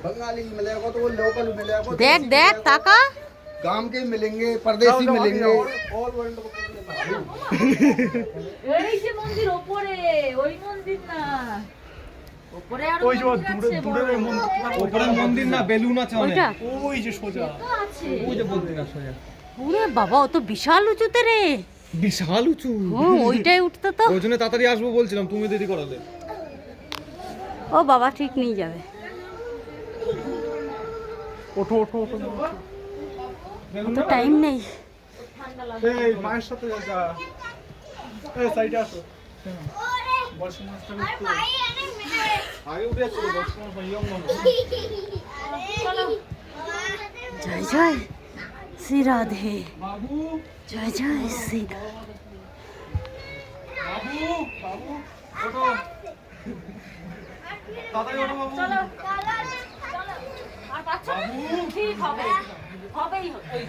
बंगाली मिलेगा तो वो लोकल मिलेगा। देख देख ताका गांव के मिलेंगे, परदेसी मिलेंगे। এই যে মন্দির ওপরে, ওই মন্দির না, ওপরে আর ওপরের মন্দির না, বেলুন আছে অনেক। ওইটা ওই যে সোজা, তো আছে। ওই যে মন্দির আছে সোজা। ওরে বাবা ও তো বিশাল উঁচুতে রে। বিশাল উঁচু। ও ওইটাই উঠতে তো। ওই জন্য তাড়াতাড়ি আসবো বলছিলাম, তুমি দেরি করালে। ও বাবা ঠিক নিয়ে যাবে। ওঠো ওঠো ওঠো। তো টাইম নেই। এই মায়ের সাথে যা। এই সাইডে আসো। বর্ষা মাছটা একটু আগে উঠে যাচ্ছে, বর্ষা মাছ ইয়ং মানুষ। জয় জয় শ্রী রাধে, বাবু জয় জয় শ্রী। বাবু বাবু ওঠো, তাড়াতাড়ি ওঠো বাবু। চলো আর বাচ্চা ঠিক হবে, হবেই হবে।